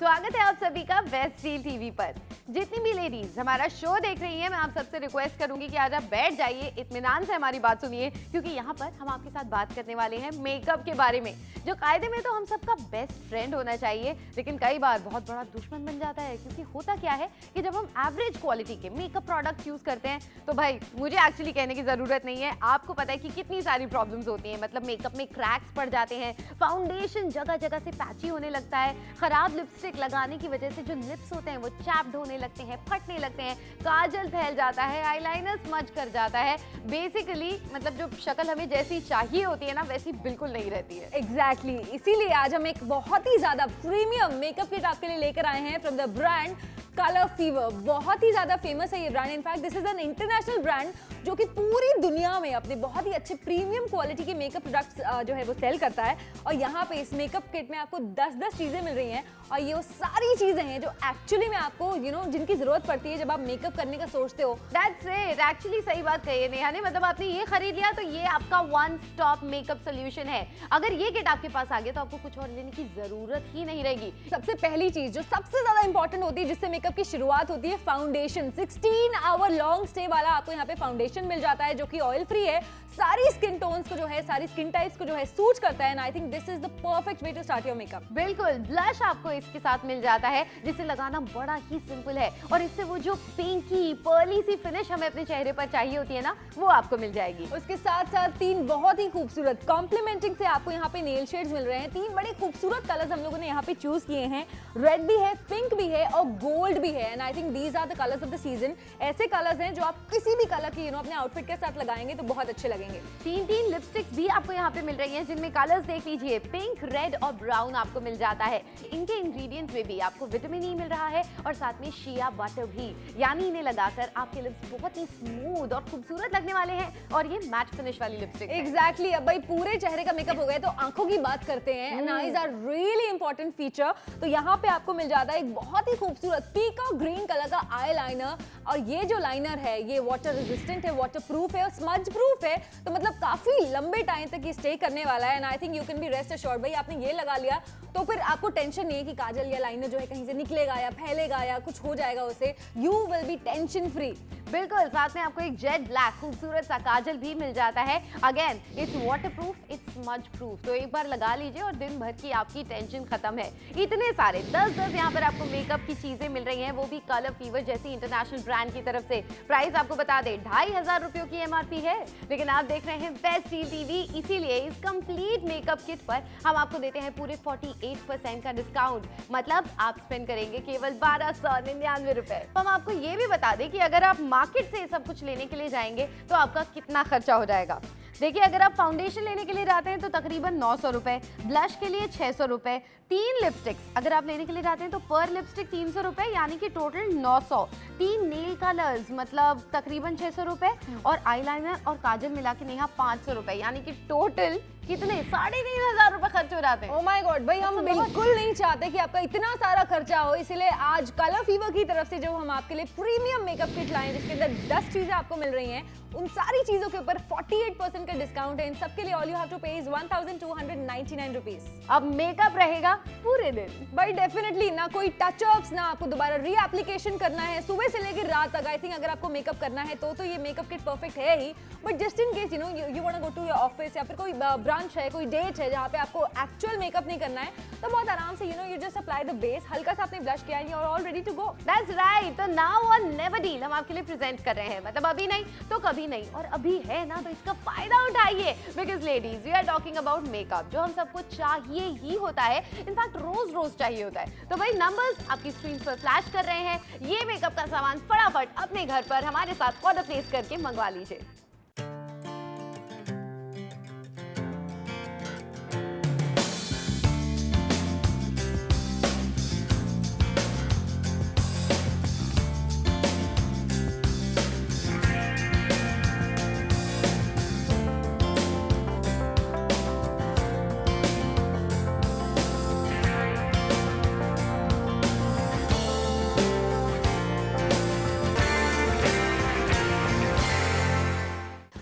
स्वागत है आप सभी का बेस्ट डील टीवी पर। जितनी भी लेडीज हमारा शो देख रही हैं, मैं आप सबसे रिक्वेस्ट करूंगी कि आज आप बैठ जाइए, इत्मीनान से हमारी बात सुनिए, क्योंकि यहाँ पर हम आपके साथ बात करने वाले हैं मेकअप के बारे में, जो कायदे में तो हम सबका बेस्ट फ्रेंड होना चाहिए, लेकिन कई बार बहुत बड़ा दुश्मन बन जाता है। क्योंकि होता क्या है कि जब हम एवरेज क्वालिटी के मेकअप प्रोडक्ट यूज करते हैं तो भाई मुझे एक्चुअली कहने की जरूरत नहीं है, आपको पता है कि कितनी सारी प्रॉब्लम्स होती हैं। मतलब मेकअप में क्रैक्स पड़ जाते हैं, फाउंडेशन जगह जगह से पैची होने लगता है, खराब लिपस्टिक लगाने की वजह से जो लिप्स होते हैं वो चैप्ड होने लगते हैं, फटने लगते हैं, काजल फैल जाता है, आईलाइनर स्मज कर जाता है। बेसिकली मतलब जो शक्ल हमें जैसी चाहिए होती है ना, वैसी बिल्कुल नहीं रहती है। एग्जैक्टली इसीलिए आज हम एक बहुत ही ज्यादा प्रीमियम मेकअप किट आपके लिए लेकर आए हैं from the brand colour fever. बहुत ही ज्यादा फेमस है ये brand. In fact this is an international brand जो कि पूरी दुनिया में अपने बहुत ही अच्छे प्रीमियम क्वालिटी के मेकअप प्रोडक्ट्स जो है वो सेल करता है। और यहाँ पे इस मेकअप किट में आपको 10-10 चीजें मिल रही हैं, और ये वो सारी चीजें हैं जो एक्चुअली में आपको जिनकी जरूरत पड़ती है जब आप मेकअप करने का सोचते हो। That's it. एक्चुअली सही बात कही है नेहा ने। मतलब आपने ये खरीद लिया तो ये आपका वन स्टॉप मेकअप सोल्यूशन है। अगर ये किट आपके पास आ गया तो आपको कुछ और लेने की जरूरत ही नहीं रहेगी। सबसे पहली चीज जो सबसे ज्यादा इंपॉर्टेंट होती है, जिससे मेकअप की शुरुआत होती है, फाउंडेशन। 16 आवर लॉन्ग स्टे वाला आपको यहाँ पे फाउंडेशन मिल जाता है, जो कि ऑयल फ्री है, सारी स्किन टोन्स को जो है, सारी स्किन टाइप्स को जो है सूट करता है। And I think this is the perfect way to start your makeup. बिल्कुल, ब्लश आपको इसके साथ मिल जाता है, जिसे लगाना बड़ा ही सिंपल है, और इससे वो जो पिंकी पर्ली सी फिनिश हमें अपने चेहरे पर चाहिए होती है ना, वो आपको मिल जाएगी। उसके साथ साथ 3 बहुत ही खूबसूरत कॉम्प्लीमेंटिंग से आपको यहाँ पे नेल शेड्स मिल रहे हैं। 3 बड़े खूबसूरत कलर्स हम लोगों ने यहाँ पे चूज किए हैं। रेड भी है, पिंक भी है और गोल्ड भी है। And I think these are the colours of the season. ऐसे कलर्स हैं जो आप किसी भी कलर की अपने आउटफिट के साथ लगाएंगे तो बहुत अच्छे लगेंगे। 3 लिपस्टिक्स भी आपको यहाँ पे मिल रही हैं, जिनमें कलर्स देख लीजिए, पिंक, रेड और ब्राउन आपको मिल जाता है। इनके इंग्रेडिएंट्स में भी आपको विटामिन ई मिल रहा है, और साथ में शिया बटर भी, यानी इन्हें लगाकर आपके लिप्स बहुत ही स्मूथ और खूबसूरत लगने वाले हैं। और ये मैट फिनिश वाली लिपस्टिक है। एग्जैक्टली। अब भाई पूरे चेहरे का मेकअप हो गया तो आंखों की बात करते हैं। And eyes are really important feature. तो यहाँ पे आपको मिल जाता है एक बहुत ही खूबसूरत पीकॉक ग्रीन कलर का आई लाइनर। और ये जो लाइनर है ये वाटर रेजिस्टेंट है, वाटर प्रूफ है और स्मज प्रूफ है, तो मतलब काफी लंबे टाइम तक ये स्टे करने वाला है। And I think you can be rest assured, भाई आपने ये लगा लिया तो फिर आपको टेंशन नहीं है कि काजल या लाइनर जो है कहीं से निकलेगा या फैलेगा या कुछ हो जाएगा उसे। You will be tension free. बिल्कुल, साथ में आपको एक जेट ब्लैक खूबसूरत सा काजल भी मिल जाता है। Again it's waterproof, it's smudge proof, तो एक बार लगा लीजिए और दिन भर की आपकी टेंशन खत्म है। इतने सारे 10-10 यहाँ पर आपको मेकअप की चीजें मिल रही हैं, वो भी कलर फीवर जैसी इंटरनेशनल ब्रांड की तरफ से। प्राइस आपको बता दें 2500 रुपयों की MRP है, लेकिन आप देख रहे हैं बेस्ट डील टीवी, इसीलिए इस कंप्लीट मेकअप किट पर हम आपको देते हैं पूरे 48% का डिस्काउंट। मतलब आप स्पेंड करेंगे केवल 1299 रुपए। हम आपको ये भी बता दें कि अगर आप मार्केट से सब कुछ लेने के लिए जाएंगे तो आपका कितना खर्चा हो जाएगा। देखिए, अगर आप फाउंडेशन लेने के लिए जाते हैं तो तकरीबन 900 रुपए, ब्लश के लिए 600 रुपए, 3 लिपस्टिक्स अगर आप लेने के लिए जाते हैं तो पर लिपस्टिक 300 रुपए, यानी कि टोटल 900। 3 नेल कलर्स मतलब तकरीबन 600 रुपए, और आईलाइनर और काजल मिला के नेहा 500 रुपए, यानी कि टोटल कितने 3500 रुपए खर्च हो जाते हैं। ओह माय गॉड, भाई हम बिल्कुल नहीं चाहते कि आपका इतना सारा खर्चा हो, इसीलिए आज कलर फीवर की तरफ से जो हम आपके लिए प्रीमियम मेकअप किट लाए हैं, जिसके अंदर 10 चीजें आपको मिल रही हैं, उन सारी चीजों के ऊपर 48% का डिस्काउंट है। इन सब के लिए ऑल यू हैव टू पे इज 1299 रुपीस। अब मेकअप रहेगा पूरे दिन। भाई डेफिनेटली ना कोई टचअप्स, ना आपको दोबारा रीएप्लीकेशन करना है सुबह से लेकर रात तक। आई थिंक अगर आपको मेकअप करना है तो ये मेकअप किट परफेक्ट है ही। But just in case you want to go to your office या फिर कोई ब्रांच है, कोई डेट है जहाँ पे आपको एक्चुअल मेकअप नहीं करना है, तो बहुत आराम से you just apply the base, हल्का सा आपने ब्लश किया है और all ready to go. That's right. तो नाउ और नेवर डील हम आपके लिए प्रेजेंट कर रहे हैं, मतलब अभी नहीं तो कभी नहीं, और अभी है ना तो इसका फायदा उठाइए। Because ladies we are talking about makeup, जो हम सबको चाहिए ही होता है, इनफैक्ट रोज रोज चाहिए होता है। तो भाई नंबर्स आपकी स्क्रीन पर फ्लैश कर रहे हैं, ये मेकअप का सामान फटाफट अपने घर पर हमारे साथ ऑर्डर प्लेस करके मंगवा लीजिए।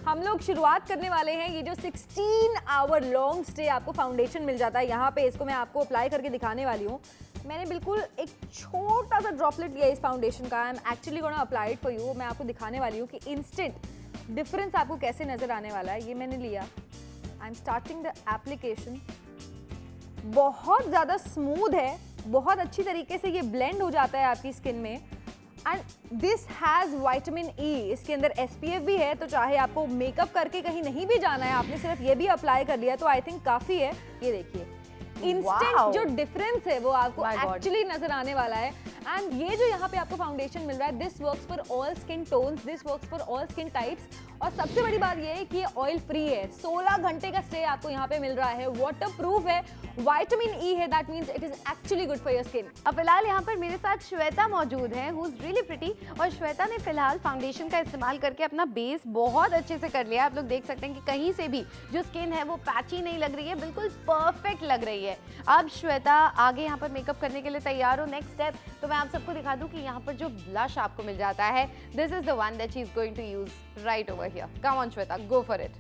हम लोग शुरुआत करने वाले हैं। ये जो 16 आवर लॉन्ग स्टे आपको फाउंडेशन मिल जाता है यहाँ पे, इसको मैं आपको अप्लाई करके दिखाने वाली हूँ। मैंने बिल्कुल एक छोटा सा ड्रॉपलेट लिया इस फाउंडेशन का। आई am actually gonna apply it for you. मैं आपको दिखाने वाली हूँ कि इंस्टेंट डिफरेंस आपको कैसे नजर आने वाला है। ये मैंने लिया, I am starting the application. बहुत ज़्यादा स्मूथ है, बहुत अच्छी तरीके से ये ब्लेंड हो जाता है आपकी स्किन में। And this has vitamin E, इसके अंदर SPF भी है, तो चाहे आपको मेकअप करके कहीं नहीं भी जाना है, आपने सिर्फ ये भी अप्लाई कर लिया तो आई थिंक काफ़ी है। ये देखिए इंस्टेंट Wow. जो डिफरेंस है वो आपको My God. एक्चुअली नजर आने वाला है। एंड ये जो यहाँ पे आपको फाउंडेशन मिल रहा है, this works for all skin tones, this works for all skin types. और सबसे बड़ी बात ये है कि ये ऑयल फ्री है, 16 घंटे का स्टे आपको यहाँ पे मिल रहा है, वाटर प्रूफ है, विटामिन ई है, that means it is actually good for your skin. अब फिलहाल यहाँ पर मेरे साथ श्वेता मौजूद है, हु इज रियली प्रिटी। और श्वेता ने फिलहाल फाउंडेशन का इस्तेमाल करके अपना बेस बहुत अच्छे से कर लिया। आप लोग देख सकते हैं कि कहीं से भी जो स्किन है वो पैची नहीं लग रही है, बिल्कुल परफेक्ट लग रही है। अब श्वेता आगे यहाँ पर मेकअप करने के लिए तैयार हो। नेक्स्ट स्टेप तो मैं आप सबको दिखा दूं कि यहाँ पर जो ब्लश आपको मिल जाता है, this is the one that she is going to use right over here. Come on Shweta, go for it.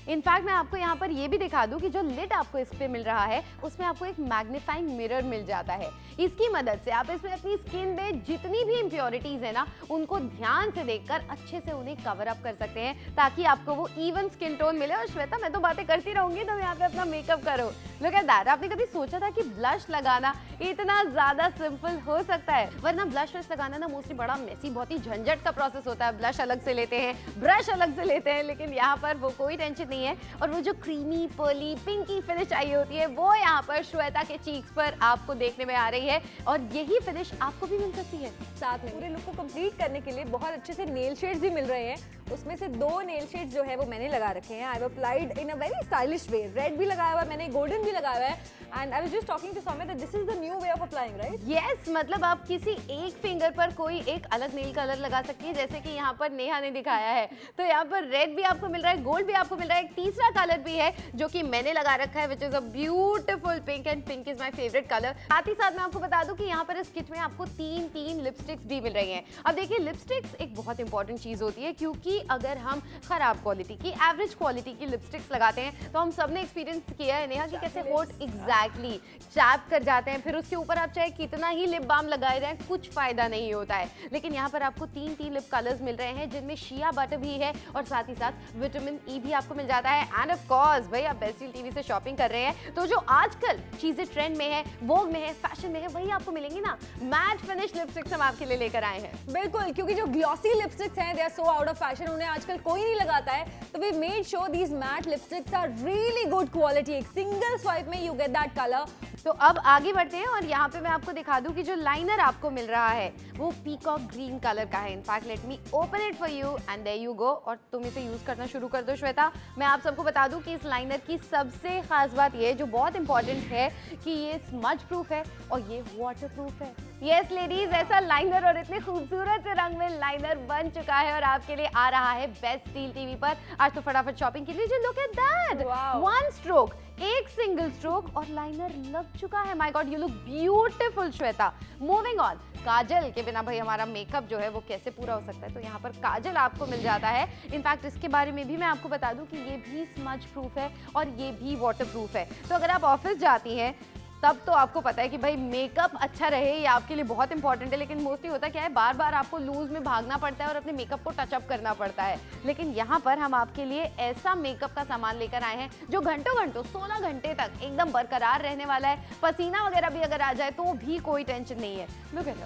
In fact मैं आपको यहाँ पर ये भी दिखा दूं कि जो लिड आपको इस पे मिल रहा है उसमें आपको एक मैग्नीफाइंग मिरर मिल जाता है। इसकी मदद से आप इसमें अपनी स्किन में जितनी भी इम्प्योरिटीज है ना, उनको ध्यान से देखकर अच्छे से उन्हें कवर अप कर सकते हैं, ताकि आपको वो इवन स्किन टोन मिले। और श्वेता, मैं तो बातें करती रहूंगी, तुम यहाँ पे अपना मेकअप करो। Look at that. आपने कभी सोचा था कि ब्लश लगाना इतना ज्यादा सिंपल हो सकता है? वरना ब्लश लगाना ना मोस्टली बड़ा मेसी, बहुत ही झंझट का प्रोसेस होता है। ब्लश अलग से लेते हैं, ब्रश अलग से लेते हैं, लेकिन यहाँ पर वो कोई टेंशन नहीं है। और वो जो क्रीमी पर्ली पिंकी फिनिश आई होती है, वो यहाँ पर श्वेता के चीक्स पर आपको देखने में आ रही है। और यही फिनिश आपको भी मिल सकती है। साथ में पूरे लुक को कंप्लीट करने के लिए बहुत अच्छे से नेल शेड्स भी मिल रहे हैं। उसमें से 2 नेल शेड्स जो है वो मैंने लगा रखे हैं। I have applied in a very stylish way. Red भी लगाया हुआ है मैंने, गोल्डन भी लगाया हुआ है। And I was just talking to Soumya that this is the new way of applying, right? Yes, मतलब आप किसी एक फिंगर पर कोई एक अलग नेल कलर लगा सकती है, जैसे कि यहाँ पर नेहा ने दिखाया है। तो यहाँ पर रेड भी आपको मिल रहा है, गोल्ड भी आपको मिल रहा है, एक तीसरा कलर भी है जो कि मैंने लगा रखा है, which is a beautiful pink. And pink is my favourite colour. साथ ही साथ मैं आपको बता दूं कि यहाँ पर इस किट में आपको 3 लिपस्टिक्स भी मिल रही हैं। अब देखिए, लिपस्टिक्स एक बहुत इंपॉर्टेंट चीज होती है, क्योंकि अगर हम खराब क्वालिटी की, एवरेज क्वालिटी की लिपस्टिक्स लगाते हैं तो हम सबने एक्सपीरियंस किया है नेहा कि कैसे होठ एग्जैक्टली चैप कर जाते हैं। फिर उसके ऊपर आप चाहे कितना ही लिप बाम लगाए जाए, कुछ फायदा नहीं होता है। लेकिन यहाँ पर आपको 3 लिप कलर्स मिल रहे हैं, जिनमें शिया बटर भी है और साथ ही साथ विटामिन ई भी आपको मिल जाता है। एंड ऑफ कोर्स भाई, आप बेस्ट डील टीवी से शॉपिंग कर रहे हैं तो जो आजकल चीजें ट्रेंड में है, वोग में है, फैशन में है, वही आपको मिलेंगी ना। मैट फिनिश लिपस्टिक्स हम आपके लिए लेकर आए हैं। बिल्कुल, क्योंकि जो ग्लॉसी लिपस्टिक्स हैं, they are so out of fashion, उन्हें आजकल कोई नहीं लगाता है। तो we made sure these matte lipsticks are really good quality. एक सिंगल स्वाइप में यू गेट दैट कलर। तो अब आगे बढ़ते हैं और यहाँ पे मैं आपको दिखा दूं कि जो लाइनर आपको मिल रहा है वो पीकॉक ग्रीन कलर का है। In fact let me open it for you and there you go. और तुम इसे यूज करना शुरू कर दो श्वेता। मैं आप सबको बता दूं कि इस लाइनर की सबसे खास बात ये जो बहुत इंपॉर्टेंट है कि ये स्मज प्रूफ है और ये वाटर प्रूफ है। यस लेडीज, ऐसा लाइनर और इतने खूबसूरत से रंग में लाइनर बन चुका है और आपके लिए आ रहा है बेस्ट डील टीवी पर। आज तो फटाफट शॉपिंग कीजिए। Look at that, one stroke, एक सिंगल स्ट्रोक और लाइनर लग चुका है। My god, you look beautiful Shweta. Moving on, kajal के बिना भाई हमारा मेकअप जो है वो कैसे पूरा हो सकता है, तो यहाँ पर काजल आपको मिल जाता है। इनफैक्ट इसके बारे में भी मैं आपको बता दूं कि ये भी स्मज प्रूफ है और ये भी वाटर प्रूफ है। तो अगर आप ऑफिस जाती हैं तब तो आपको पता है कि भाई मेकअप अच्छा रहे, ये आपके लिए बहुत इंपॉर्टेंट है। लेकिन मोस्टली होता क्या है, बार बार आपको लूज में भागना पड़ता है और अपने मेकअप को टचअप करना पड़ता है। लेकिन यहाँ पर हम आपके लिए ऐसा मेकअप का सामान लेकर आए हैं जो घंटों 16 घंटे तक एकदम बरकरार रहने वाला है। पसीना वगैरह भी अगर आ जाए तो भी कोई टेंशन नहीं है। Look at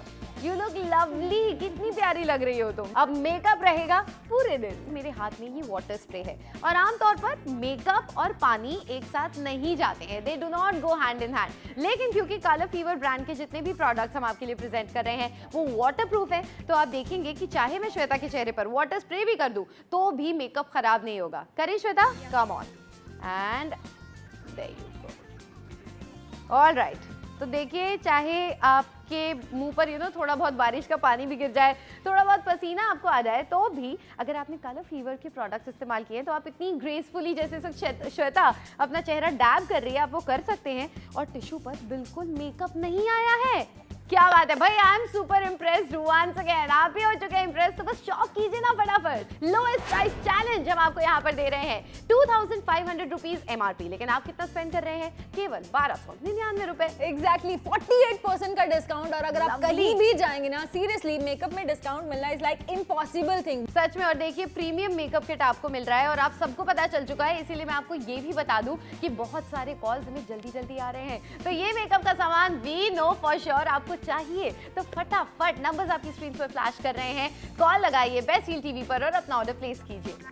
you look lovely, कितनी प्यारी लग रही हो तुम। अब मेकअप रहेगा पूरे दिन। मेरे हाथ में ये वाटर स्प्रे है और आमतौर पर मेकअप और पानी एक साथ नहीं जाते हैं, they do not go hand in hand. लेकिन क्योंकि कलर फीवर ब्रांड के जितने भी प्रोडक्ट्स हम आपके लिए प्रेजेंट कर रहे हैं वो वाटर प्रूफ है, तो आप देखेंगे कि चाहे मैं श्वेता के चेहरे पर वाटर स्प्रे भी कर दूं तो भी मेकअप खराब नहीं होगा। करें Shweta, come on and there you go. Alright, तो देखिए, चाहे आपके मुंह पर थोड़ा बहुत बारिश का पानी भी गिर जाए, थोड़ा बहुत पसीना आपको आ जाए, तो भी अगर आपने कलर फीवर के प्रोडक्ट्स इस्तेमाल किए तो आप इतनी ग्रेसफुली, जैसे श्वेता अपना चेहरा डैब कर रही है, आप वो कर सकते हैं। और टिश्यू पर बिल्कुल मेकअप नहीं आया है। क्या बात है भाई, I am super impressed once again. आप भी हो चुके हैं इम्प्रेस, तो बस शॉप कीजिए ना फटाफट। लोएस्ट प्राइस चैलेंज हम आपको यहाँ पर दे रहे हैं 2500 रुपीज MRP, लेकिन आप कितना स्पेंड कर रहे हैं? केवल 1299 रुपए। एग्जैक्टली 48% का डिस्काउंट। और अगर आप कहीं भी जाएंगे ना, सीरियसली मेकअप में डिस्काउंट मिलना इज लाइक इम्पॉसिबल थिंग सच में। और देखिए प्रीमियम मेकअप किट आपको मिल रहा है और आप सबको पता चल चुका है, इसीलिए मैं आपको ये भी बता दूं कि बहुत सारे कॉल्स हमें जल्दी जल्दी आ रहे हैं। तो ये मेकअप का सामान वी नो फॉर श्योर आपको चाहिए, तो फटाफट नंबर्स आपकी स्क्रीन पर फ्लैश कर रहे हैं, कॉल लगाइए बेस्ट डील टीवी पर और अपना ऑर्डर प्लेस कीजिए।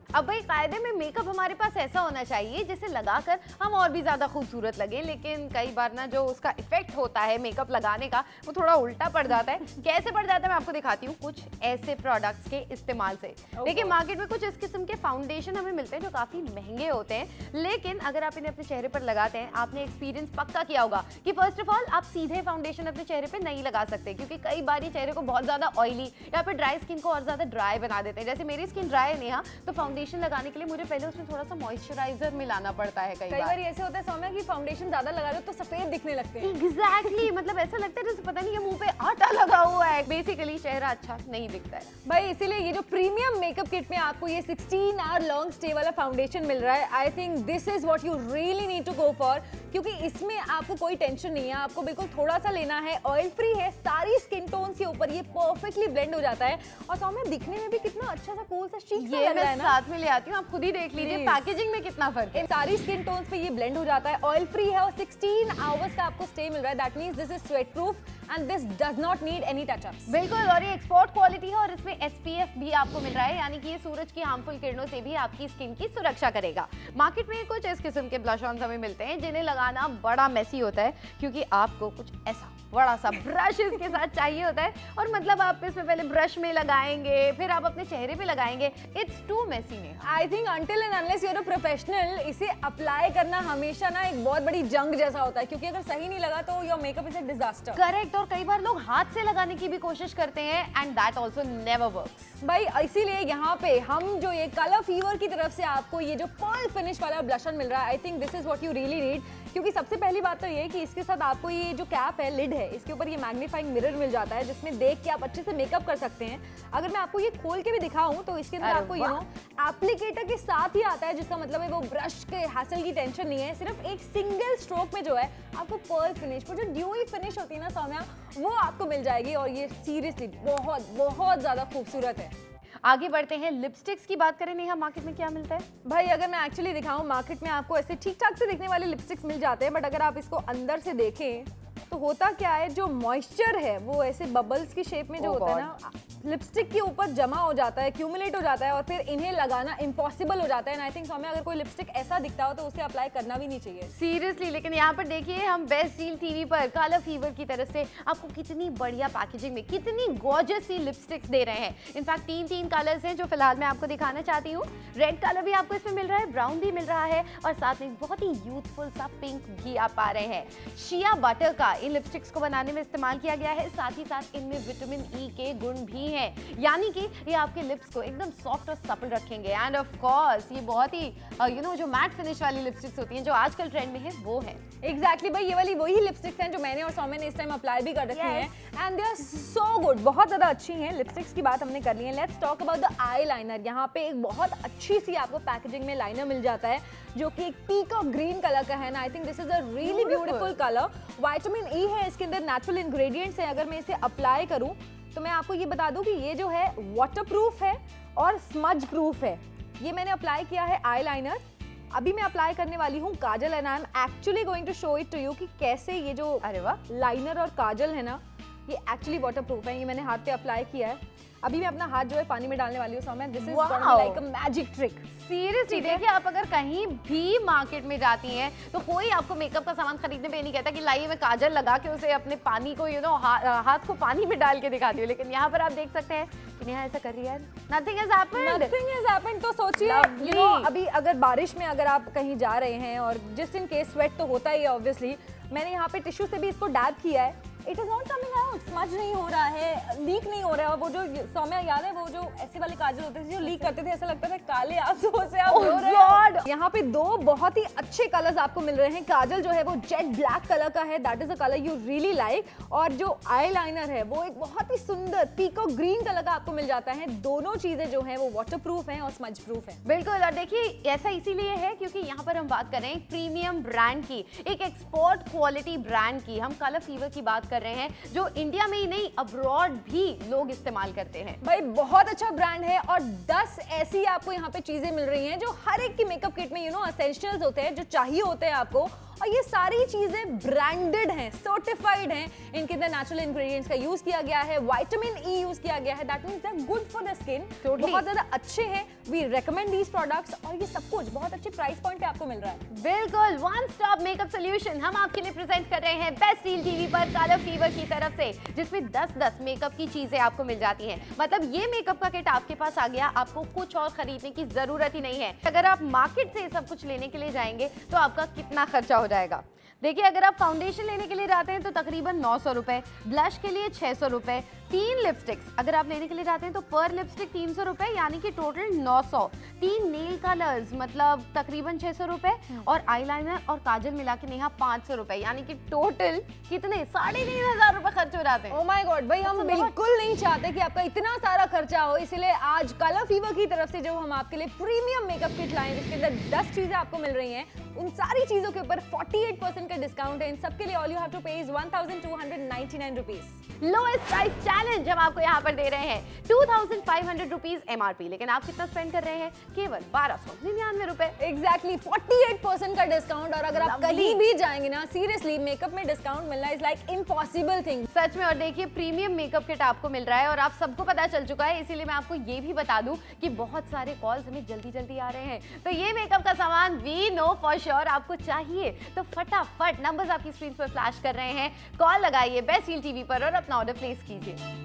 अब भाई कायदे में मेकअप हमारे पास ऐसा होना चाहिए जिसे लगाकर हम और भी ज्यादा खूबसूरत लगे, लेकिन कई बार ना जो उसका इफेक्ट होता है मेकअप लगाने का वो थोड़ा उल्टा पड़ जाता है। कैसे पड़ जाता है मैं आपको दिखाती हूँ कुछ ऐसे प्रोडक्ट्स के इस्तेमाल से। देखिए मार्केट में कुछ इस किस्म के फाउंडेशन हमें मिलते हैं जो काफी महंगे होते हैं, लेकिन अगर आप इन्हें अपने चेहरे पर लगाते हैं, आपने एक्सपीरियंस पक्का किया होगा कि फर्स्ट ऑफ ऑल आप सीधे फाउंडेशन अपने चेहरे पर नहीं लगा सकते, क्योंकि कई बार ये चेहरे को बहुत ज्यादा ऑयली या फिर ड्राई स्किन को और ज्यादा ड्राई बना देते हैं। जैसे मेरी स्किन ड्राई है नेहा, तो फाउंडेशन लगाने के लिए मुझे पहले उसमें थोड़ा सा मॉइस्चराइजर मिलाना पड़ता है। कई बार ऐसे होता है सौम्या कि फाउंडेशन ज्यादा लगा दो तो सफेद दिखने लगते हैं। एग्जैक्टली मतलब ऐसा लगता है जैसे पता नहीं ये मुंह पे आटा लगा हुआ है। बेसिकली चेहरा अच्छा नहीं दिखता है भाई, इसीलिए ये जो प्रीमियम मेकअप किट में आपको ये 16 आवर लॉन्ग स्टे वाला फाउंडेशन मिल रहा है। I think this is what you really need to go for, क्योंकि इसमें आपको कोई टेंशन नहीं है, आपको बिल्कुल थोड़ा सा लेना है, ऑयल फ्री है, सारी स्किन टोन्स के ऊपर ये परफेक्टली ब्लेंड हो जाता है। और सौम्या दिखने में भी कितना अच्छा सा कूल सा शीक सा लग रहा है ना। साथ में ले आती हूँ, आप खुद ही देख लीजिए पैकेजिंग में कितना फर्क है। सारी स्किन टोन्स पे ये ब्लेंड हो जाता है, ऑयल फ्री है और 16 आवर्स का आपको स्टे मिल रहा है। That means this is sweat proof and this does not need any touch-ups. बिल्कुल, और ये एक्सपोर्ट क्वालिटी है और इसमें SPF भी आपको मिल रहा है, यानी कि ये सूरज की हार्मफुल किरणों से भी आपकी स्किन की सुरक्षा करेगा। मार्केट में कुछ इस किस्म के ब्लश ऑन हमें मिलते हैं जिन्हें लगाना बड़ा मेसी होता है, क्योंकि आपको कुछ ऐसा बड़ा सा ब्रश इसके साथ चाहिए होता है, और मतलब आप इसमें पहले ब्रश में लगाएंगे फिर आप अपने चेहरे पे लगाएंगे। इट्स टू मेसी ने। I think until and unless you are a professional, इसे अप्लाई करना हमेशा ना एक बहुत बड़ी जंग जैसा होता है, क्योंकि अगर सही नहीं लगा तो your makeup is a disaster. Correct, और कई बार लोग हाथ से लगाने की भी कोशिश करते हैं and that also never works. भाई इसीलिए यहाँ पे हम जो ये कलर फीवर की तरफ से आपको ये जो पर्ल फिनिश वाला ब्लश ऑन मिल रहा है, I think this is what you really need. क्योंकि सबसे पहली बात तो ये है कि इसके साथ आपको ये जो कैप है, लिड है, इसके ऊपर ये मैग्नीफाइंग मिरर मिल जाता है जिसमें देख के आप अच्छे से मेकअप कर सकते हैं। अगर मैं आपको ये खोल के भी दिखाऊं तो इसके अंदर आपको यू नो एप्लीकेटर के साथ ही आता है, जिसका मतलब है वो ब्रश के हैसल की टेंशन नहीं है। सिर्फ एक सिंगल स्ट्रोक में जो है आपको पर्ल फिनिश, वो जो ड्यूई फिनिश होती है ना सौम्या, वो आपको मिल जाएगी और ये सीरियसली बहुत बहुत ज्यादा खूबसूरत है। आगे बढ़ते हैं, लिपस्टिक्स की बात करें नेहा, मार्केट में क्या मिलता है? भाई अगर मैं एक्चुअली दिखाऊं, मार्केट में आपको ऐसे ठीक ठाक से दिखने वाले लिपस्टिक्स मिल जाते हैं, बट अगर आप इसको अंदर से देखें तो होता क्या है, जो मॉइस्चर है वो ऐसे बबल्स की शेप में जो होता है ना, लिपस्टिक के ऊपर जमा हो जाता है, एक्यूमुलेट हो जाता है और फिर इन्हें लगाना इम्पॉसिबल हो जाता है। आई थिंक सौम्या अगर कोई लिपस्टिक ऐसा दिखता हो तो उसे अप्लाई करना भी नहीं चाहिए सीरियसली। लेकिन यहाँ पर देखिए हम बेस्ट डील टीवी पर कलर फीवर की तरफ से आपको कितनी बढ़िया पैकेजिंग में कितनी गॉर्जियस सी लिपस्टिक्स दे रहे हैं। इनफैक्ट 3 कलर्स हैं जो फिलहाल मैं आपको दिखाना चाहती हूँ। रेड कलर भी आपको इसमें मिल रहा है, ब्राउन भी मिल रहा है और साथ में बहुत ही यूथफुल सा पिंक भी आप पा रहे हैं। शिया बटर का इन लिपस्टिक्स को बनाने में इस्तेमाल किया गया है, साथ ही साथ इनमें विटामिन ई के गुण भी हैं, यानी कि ये आपके लिप्स को एकदम सॉफ्ट और सपल रखेंगे। एंड ऑफ कोर्स ये बहुत ही जो मैट फिनिश वाली लिपस्टिक्स होती हैं जो आजकल ट्रेंड में है वो है। एग्जैक्टली भाई, ये वाली वही लिपस्टिक्स हैं जो मैंने और सौम्या ने इस टाइम अप्लाई भी कर रखी हैं and they are so good, बहुत ज्यादा अच्छी हैं। लिपस्टिक्स की बात हमने कर ली है, let's talk about the eye liner. यहाँ पे एक बहुत अच्छी सी आपको पैकेजिंग में लाइनर मिल जाता है जो कि एक पीकॉक ग्रीन कलर का है ना। आई think this is a really beautiful colour. Vitamin E है इसके अंदर, नेचुरल इंग्रेडिएंट्स हैं। अगर मैं इसे अप्लाई करूं तो मैं आपको ये बता दूं कि ये जो है वाटरप्रूफ है और स्मज प्रूफ है। ये मैंने अप्लाई किया है आई लाइनर। अभी मैं अप्लाई करने वाली हूँ kajal and I am actually going to show it to you कि कैसे ये जो अरे वाह, लाइनर और काजल है ना, ये एक्चुअली वाटरप्रूफ है। ये मैंने हाथ पे अप्लाई किया है। अभी मैं अपना हाथ जो है पानी में डालने वाली हूँ Soumya. This is like a magic trick. Seriously देखिए, आप अगर कहीं भी मार्केट में जाती हैं तो कोई आपको मेकअप का सामान खरीदने पे नहीं कहता कि लाइए मैं काजल लगा के उसे अपने पानी को हाथ को पानी में डाल के दिखाती हूँ, लेकिन यहाँ पर आप देख सकते हैं कि नेहा ऐसा कर रही है। Nothing has happened. तो सोचिए अभी अगर बारिश में अगर आप कहीं जा रहे हैं और जस्ट इन केस स्वेट तो होता ही है ऑब्वियसली, मैंने यहाँ पे टिश्यू से भी इसको डैब किया है। It is not coming out, smudge नहीं हो रहा है, लीक नहीं हो रहा है। वो जो सौम्या याद है वो जो ऐसे वाले काजल होते थे जो लीक करते थे, ऐसा लगता था काले आंसुओं से आप रो रहे हो। यहाँ पे दो बहुत ही अच्छे कलर्स आपको मिल रहे हैं। काजल जो है वो जेट ब्लैक कलर का है, that is a colour you really like. और जो आईलाइनर है वो एक बहुत ही सुंदर पीकॉक ग्रीन कलर का आपको मिल जाता है। दोनों चीजें जो है वो वाटरप्रूफ हैं और स्मज प्रूफ है। बिल्कुल, और देखिए ऐसा इसीलिए है क्योंकि यहाँ पर हम बात कर रहे हैं एक प्रीमियम ब्रांड की, एक एक्सपोर्ट क्वालिटी ब्रांड की। हम कलर फीवर की बात कर रहे हैं जो इंडिया में ही नहीं अब्रॉड भी लोग इस्तेमाल करते हैं। भाई बहुत अच्छा ब्रांड है और 10 ऐसी आपको यहाँ पे चीजें मिल रही हैं जो हर एक की मेकअप किट में एसेंशियल्स होते हैं जो चाहिए होते हैं आपको। और ये सारी चीजें ब्रांडेड हैं, सर्टिफाइड हैं। इनके अंदर नेचुरल इंग्रेडिएंट्स का यूज किया गया है, विटामिन ई यूज किया गया है, that means they are good for the skin. बहुत ज्यादा अच्छे हैं। वी रेकमेंड दीस प्रोडक्ट्स और ये सब कुछ बहुत अच्छे प्राइस पॉइंट पे आपको मिल रहा है। बिल्कुल, वन स्टॉप मेकअप सॉल्यूशन हम आपके लिए प्रेजेंट कर रहे हैं बेस्ट डील टीवी पर कलर फीवर की तरफ से, जिसमें 10-10 मेकअप की चीजें आपको मिल जाती हैं। मतलब ये मेकअप का किट आपके पास आ गया, आपको कुछ और खरीदने की जरूरत ही नहीं है। अगर आप मार्केट से सब कुछ लेने के लिए जाएंगे तो आपका कितना खर्चा हो जाएगा। देखिए, अगर आप फाउंडेशन लेने के लिए जाते हैं तो तकरीबन 900 रुपए, ब्लश के लिए 600 रुपए, 3 लिपस्टिक्स अगर आप लेने के लिए जाते हैं तो पर लिपस्टिक 300 रुपए, यानी कि टोटल 900। 3 नेल कलर्स मतलब तकरीबन 600 रुपए, और आईलाइनर और काजल मिला के नेहा 500 रुपए, यानी कि टोटल कितने 3500 रुपए खर्च हो जाते हैं। ओह माय गॉड भाई, हम बिल्कुल नहीं चाहते कि आपका इतना सारा खर्चा हो, इसीलिए आज कलर फीवर की तरफ से जो हम आपके लिए प्रीमियम मेकअप किट लाए हैं जिसके अंदर 10 चीजें आपको मिल रही हैं, उन सारी चीजों के ऊपर 48% का डिस्काउंट है। इन सब के लिए ऑल यू हैव टू पे is 1299 rupees. Lowest price challenge हम आपको यहाँ पर दे रहे हैं 2500 रुपीज एमआरपी, लेकिन आप कितना स्पेंड कर रहे हैं? केवल 1299 रुपए। एग्जैक्टली 48% का डिस्काउंट। और अगर आप कहीं भी जाएंगे ना, सीरियसली मेकअप में डिस्काउंट मिलना इज लाइक इम्पॉसिबल थिंग सच में। और देखिए, प्रीमियम मेकअप किट आपको मिल रहा है और आप सबको पता चल चुका है, इसीलिए मैं आपको ये भी बता दूं कि बहुत सारे कॉल्स हमें जल्दी जल्दी आ रहे हैं। तो ये मेकअप का सामान वी नो फॉर श्योर आपको चाहिए, तो फटाफट नंबर्स आपकी स्क्रीन पर फ्लैश कर रहे हैं, कॉल लगाइए बेस्ट डील टीवी पर और अपना ऑर्डर प्लेस कीजिए।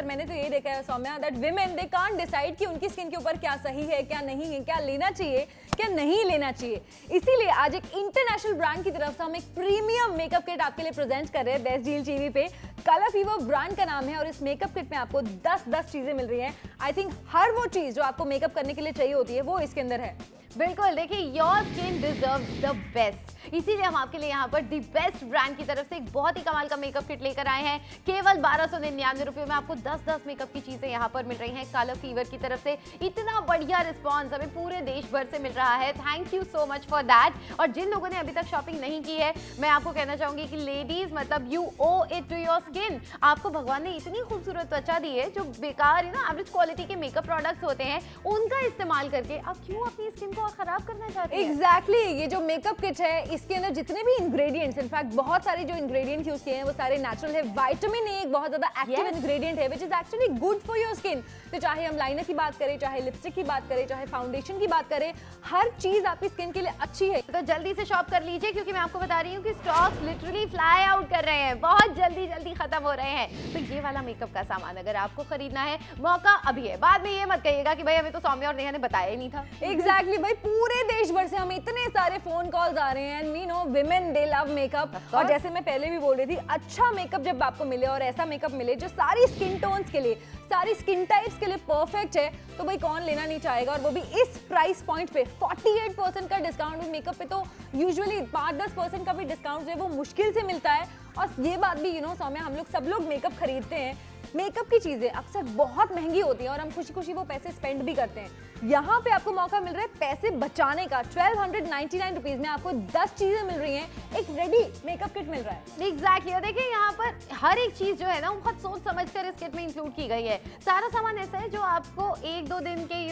मैंने तो ये देखा है Soumya that women they can't decide कि उनकी स्किन के ऊपर क्या सही है, क्या नहीं है, क्या लेना चाहिए, क्या नहीं लेना चाहिए। इसीलिए आज एक इंटरनेशनल ब्रांड की तरफ से हम एक प्रीमियम मेकअप किट आपके लिए प्रेजेंट कर रहे हैं बेस्ट डील टीवी पे। कलर फीवर ब्रांड का नाम है और इस मेकअप किट में आपको 10 चीजें मिल रही हैं। आई थिंक हर वो चीज जो आपको मेकअप करने के लिए चाहिए होती है वो इसके अंदर है। बिल्कुल, देखिए your skin deserves the best, इसीलिए हम आपके लिए यहाँ पर दी बेस्ट ब्रांड की तरफ से एक बहुत ही कमाल का मेकअप किट लेकर आए हैं। केवल 1299 रुपये में आपको 10-10 मेकअप की चीजें यहाँ पर मिल रही हैं। कलर फीवर की तरफ से इतना बढ़िया रिस्पॉन्स हमें पूरे देश भर से मिल रहा है। Thank you so much for that. और जिन लोगों ने अभी तक शॉपिंग नहीं की है, मैं आपको कहना चाहूंगी कि लेडीज मतलब you owe it to your skin. आपको भगवान ने इतनी खूबसूरत त्वचा दी है, जो बेकार एवरेज क्वालिटी के मेकअप प्रोडक्ट्स होते हैं उनका इस्तेमाल करके आप क्यों अपनी स्किन को खराब करना चाहते हैं? एग्जैक्टली ये जो मेकअप किट है, इसके अंदर जितने भी इंग्रेडिएंट्स, इनफैक्ट बहुत सारे जो इंग्रेडिएंट्स यूज किए हैं वो सारे नेचुरल है। विटामिन ए एक बहुत ज्यादा एक्टिव इंग्रेडिएंट है which is actually good for your skin. तो चाहे हम लाइनर की बात करें, चाहे लिपस्टिक की बात करें, चाहे फाउंडेशन की बात करें, हर चीज आपकी स्किन के लिए अच्छी है। तो जल्दी से शॉप कर लीजिए, क्योंकि मैं आपको बता रही हूँ कि स्टॉक्स लिटरली फ्लाई आउट कर रहे हैं, बहुत जल्दी जल्दी खत्म हो रहे हैं। तो ये वाला मेकअप का सामान अगर आपको खरीदना है, मौका अभी है। बाद में ये मत कहिएगा कि भाई हमें तो सौम्या और नेहा ने बताया ही नहीं था। एग्जैक्टली भाई, पूरे देश भर से हमें इतने सारे फोन कॉल्स आ रहे हैं। We know women they love makeup, और जैसे मैं पहले भी बोल रही थी, अच्छा मेकअप जब आपको मिले और ऐसा मेकअप मिले जो सारी स्किन टोन्स के लिए, सारी स्किन टाइप्स के लिए परफेक्ट है, तो भाई कौन लेना नहीं चाहेगा। और वो भी इस प्राइस पॉइंट पे 48% का डिस्काउंट। मेकअप पे तो यूजुअली 5-10% का भी डिस्काउंट जो है वो मुश्किल से मिलता है। और ये बात भी सौम्या, हम लोग सब लोग मेकअप खरीदते हैं, मेकअप की चीजें अक्सर बहुत महंगी होती हैं और हम खुशी खुशी वो पैसे स्पेंड भी करते हैं। यहाँ पे आपको मौका मिल रहा है पैसे बचाने का। 1299 रुपीज में आपको 10 चीजें मिल रही हैं, एक रेडी मेकअप किट मिल रहा है। एग्जैक्टली। और देखिए यहाँ पर हर एक चीज जो है ना, बहुत सोच समझ कर इस किट में इंक्लूड की गई है। सारा सामान ऐसा है जो आपको 1-2 दिन के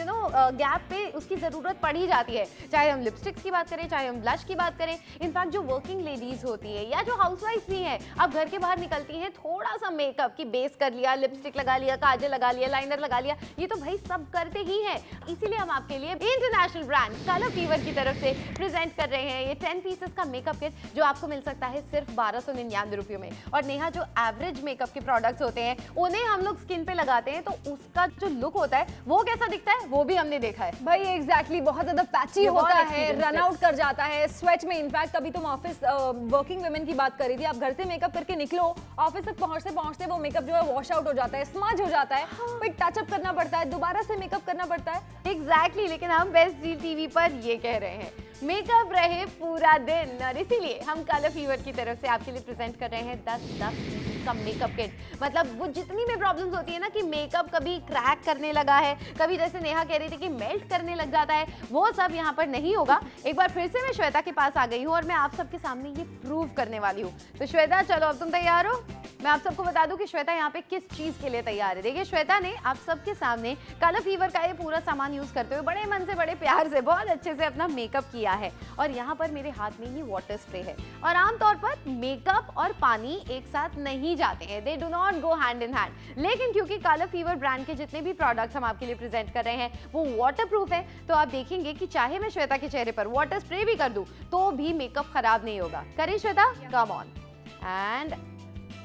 गैप पे उसकी जरूरत पड़ ही जाती है। चाहे हम लिपस्टिक्स की बात करें, चाहे हम ब्लश की बात करें, इनफैक्ट जो वर्किंग लेडीज होती है या जो हाउसवाइफ भी है, अब घर के बाहर निकलती हैं, थोड़ा सा मेकअप की बेस कर लिया, लिपस्टिक लगा लिया, काजल लगा लिया, लाइनर लगा लिया, ये तो भाई सब करते ही हैं। इसीलिए हम आपके लिए इंटरनेशनल ब्रांड कलर फीवर की तरफ से प्रेजेंट कर रहे हैं ये 10 पीसेस का मेकअप किट, जो आपको मिल सकता है सिर्फ 1299 रुपये में। और नेहा, जो एवरेज मेकअप के प्रोडक्ट्स होते हैं उन्हें हम लोग स्किन पे लगाते हैं, तो उसका जो लुक होता है वो कैसा दिखता है वो भी हमने देखा है भाई। एग्जैक्टली, बहुत ज्यादा पैची होता है, रन आउट कर जाता है स्वेट में। इनफैक्ट कभी तुम ऑफिस वर्किंग वुमेन की बात करी थी, आप घर से मेकअप करके निकलो, ऑफिस तक पहुंचते पहुंचते वो मेकअप जो है वॉश आउट हो जाता है, स्मज हो जाता है, फिर टचअप करना पड़ता है, दोबारा से मेकअप करना पड़ता है। एग्जैक्टली। लेकिन हम बेस्ट डील टीवी पर ये कह रहे हैं, मेकअप रहे पूरा दिन। और इसीलिए हम कलर फीवर की तरफ से आपके लिए प्रेजेंट कर रहे हैं 10 का मेकअप किट। मतलब वो जितनी भी प्रॉब्लम्स होती है ना, कि मेकअप कभी क्रैक करने लगा है, कभी जैसे नेहा कह रही थी कि मेल्ट करने लग जाता है, वो सब यहाँ पर नहीं होगा। एक बार फिर से मैं श्वेता के पास आ गई हूँ और मैं आप सबके सामने ये प्रूव करने वाली हूँ। तो श्वेता, चलो अब तुम तैयार हो? मैं आप सबको बता दूं कि श्वेता यहाँ पे किस चीज के लिए तैयार है। देखिए, श्वेता ने आप सबके सामने कलर फीवर का ये पूरा सामान यूज करते हुए बड़े मन से, बड़े प्यार से, बहुत अच्छे से अपना मेकअप किया है। और यहाँ पर मेरे हाथ में ये वाटर स्प्रे है। और आमतौर पर मेकअप और पानी एक साथ नहीं जाते हैं, they do not go hand in hand. लेकिन क्योंकि कलर फीवर ब्रांड के जितने भी प्रोडक्ट्स हम आपके लिए प्रेजेंट कर रहे हैं वो वाटर प्रूफ है, तो आप देखेंगे कि चाहे मैं श्वेता के चेहरे पर वाटर स्प्रे भी कर दूं तो भी मेकअप खराब नहीं होगा। करें Shweta? Come on and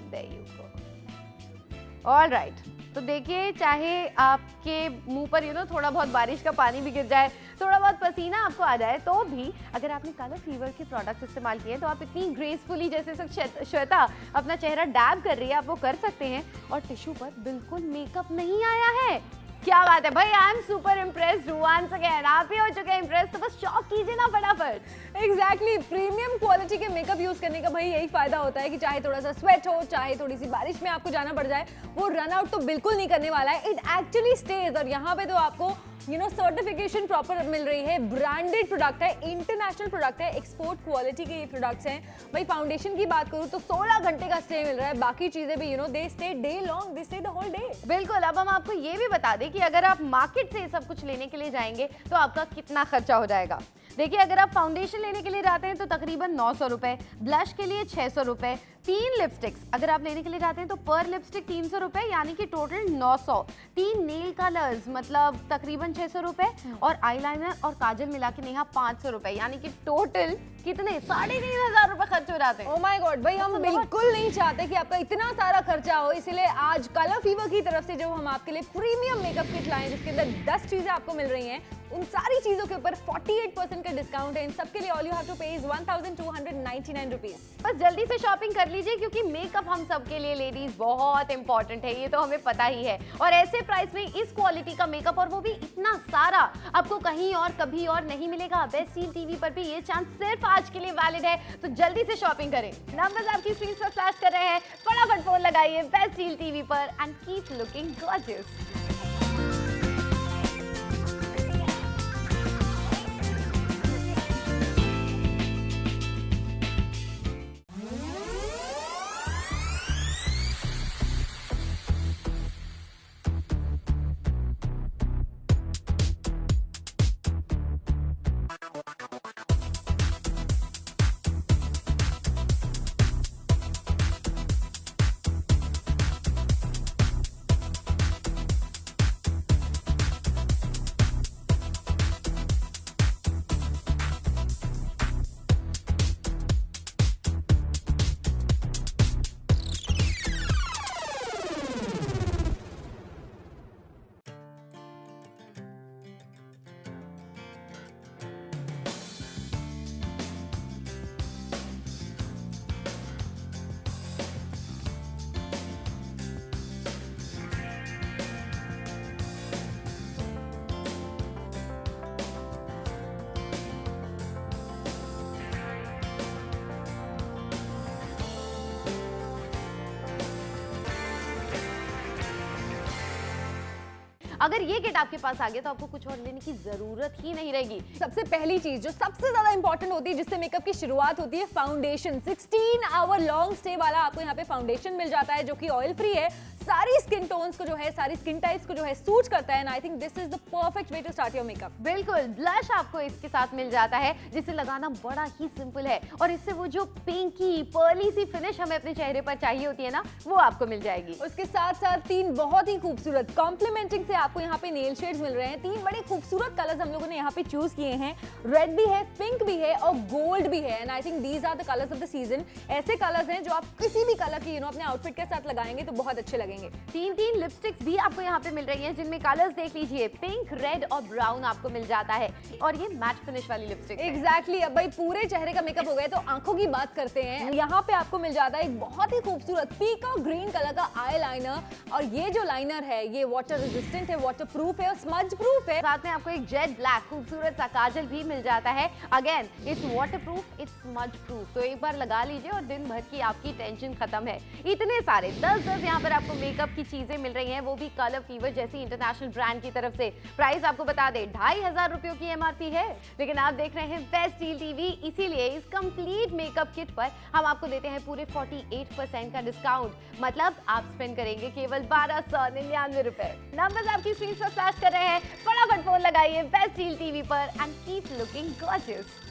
there you go. All right. तो देखिए, चाहे आपके मुंह पर थोड़ा बहुत बारिश का पानी भी गिर जाए, थोड़ा बहुत पसीना आपको आ जाए, तो भी अगर आपने कलर फीवर के प्रोडक्ट्स इस्तेमाल किए तो आप इतनी ग्रेसफुली, जैसे श्वेता अपना चेहरा डैब कर रही है, आप वो कर सकते हैं। और टिश्यू पर बिल्कुल मेकअप नहीं आया है। क्या बात है भाई, I am super impressed once again. आप ही हो चुके हैं इम्प्रेस, तो बस शॉप कीजिए ना फटाफट। एग्जैक्टली, प्रीमियम क्वालिटी के मेकअप यूज करने का भाई यही फायदा होता है कि चाहे थोड़ा सा स्वेट हो, चाहे थोड़ी सी बारिश में आपको जाना पड़ जाए, वो रन आउट तो बिल्कुल नहीं करने वाला है। It actually stage. और यहाँ पे तो आपको सर्टिफिकेशन प्रॉपर मिल रही है, ब्रांडेड प्रोडक्ट है, इंटरनेशनल प्रोडक्ट है, एक्सपोर्ट क्वालिटी के ये प्रोडक्ट्स हैं। भाई फाउंडेशन की बात करूँ तो 16 घंटे का स्टे मिल रहा है, बाकी चीजें भी they stay day long, they stay the whole day. बिल्कुल। अब हम आपको ये भी बता दें कि अगर आप मार्केट से सब कुछ लेने के लिए जाएंगे तो आपका कितना खर्चा हो जाएगा। देखिए, अगर आप फाउंडेशन लेने के लिए जाते हैं तो तकरीबन 900 रुपए, ब्लश के लिए 600 रुपए, 3 लिपस्टिक्स अगर आप लेने के लिए जाते हैं तो पर लिपस्टिक 300 रुपए, यानी कि टोटल 900। 3 नेल कलर्स मतलब तकरीबन 600 रुपए, और आईलाइनर और काजल मिला के नेहा 500 रुपए, यानी कि टोटल कितने 3500 रुपए खर्च हो जाते हैं। ओह माय गॉड भाई, हम बिल्कुल नहीं चाहते कि आपका इतना सारा खर्चा हो, इसीलिए आज कलर फीवर की तरफ से जो हम आपके लिए प्रीमियम मेकअप किट लाए, जिसके अंदर 10 चीजें आपको मिल रही हैं उन सारी चीजों के ऊपर 48% का डिस्काउंट है। इन सबके लिए ऑल यू हैव टू पे इज 1299 रुपीज। बस जल्दी से शॉपिंग कर लीजिए क्योंकि मेकअप हम सबके लिए लेडीज बहुत इंपॉर्टेंट है, ये तो हमें पता ही है। और ऐसे प्राइस में इस क्वालिटी का मेकअप और वो भी इतना सारा आपको कहीं और कभी और नहीं मिलेगा। बेस्ट डील टीवी पर भी ये चांस सिर्फ आज के लिए वैलिड है, तो जल्दी से शॉपिंग करें। नंबर्स आपकी स्क्रीन पर फ्लैश कर रहे हैं, फटाफट फोन लगाइए बेस्ट डील टीवी पर एंड कीप लुकिंग गॉर्जियस। अगर ये किट आपके पास आ गया तो आपको कुछ और लेने की जरूरत ही नहीं रहेगी। सबसे पहली चीज जो सबसे ज्यादा इंपॉर्टेंट होती है, जिससे मेकअप की शुरुआत होती है, फाउंडेशन। 16 आवर लॉन्ग स्टे वाला आपको यहाँ पे फाउंडेशन मिल जाता है जो कि ऑयल फ्री है, सारी स्किन टोन्स को जो है, सारी स्किन टाइप्स को जो है सूट करता है। And I think this is the perfect way to start your makeup. बिल्कुल, ब्लश आपको इसके साथ मिल जाता है जिसे लगाना बड़ा ही सिंपल है और इससे वो जो पिंकी पर्ली सी फिनिश हमें अपने चेहरे पर चाहिए होती है ना, वो आपको मिल जाएगी। उसके साथ साथ 3 बहुत ही खूबसूरत कॉम्प्लीमेंटिंग से आपको यहाँ पे नेल शेड्स मिल रहे हैं। 3 बड़े खूबसूरत कलर्स हम लोगों ने यहाँ पे चूज किए हैं। रेड भी है, पिंक भी है और गोल्ड भी है। And I think these are the colours of the season. ऐसे कलर्स हैं जो आप किसी भी कलर की अपने आउटफिट के साथ लगाएंगे तो बहुत अच्छे लगेंगे। 3 लिपस्टिक्स भी आपको यहाँ पे मिल रही हैं जिनमें कलर्स देख लीजिए, पिंक, रेड और ब्राउन आपको मिल जाता है और ये मैट फिनिश वाली लिपस्टिक है। एग्जैक्टली। अब भाई पूरे चेहरे का मेकअप हो गया तो आंखों की बात करते हैं। यहाँ पे आपको मिल जाता है एक बहुत ही खूबसूरत पीकॉक ग्रीन कलर का आई लाइनर और ये जो लाइनर है ये वाटर रेजिस्टेंट है, वाटर प्रूफ है और स्मज प्रूफ है। साथ में आपको एक जेट ब्लैक खूबसूरत सा काजल भी मिल जाता है। Again it's water proof, it's smudge proof, तो एक बार लगा लीजिए और दिन भर की आपकी टेंशन खत्म है। इतने सारे 10 यहाँ पर आपको मेकअप की चीजें मिल रही हैं, वो भी कलर फीवर जैसी इंटरनेशनल ब्रांड की तरफ से। प्राइस आपको बता दें 2500 रुपयों की एमआरपी है, लेकिन आप देख रहे हैं बेस्ट डील टीवी, इसीलिए इस कंप्लीट मेकअप किट पर हम आपको देते हैं पूरे 48% का डिस्काउंट। मतलब आप स्पेंड करेंगे केवल 1299 रुपए। नंबर्स आपकी स्क्रीन पर फ्लैश कर रहे हैं, फटाफट फोन लगाइए बेस्ट डील टीवी पर एंड कीप लुकिंग गॉर्जियस।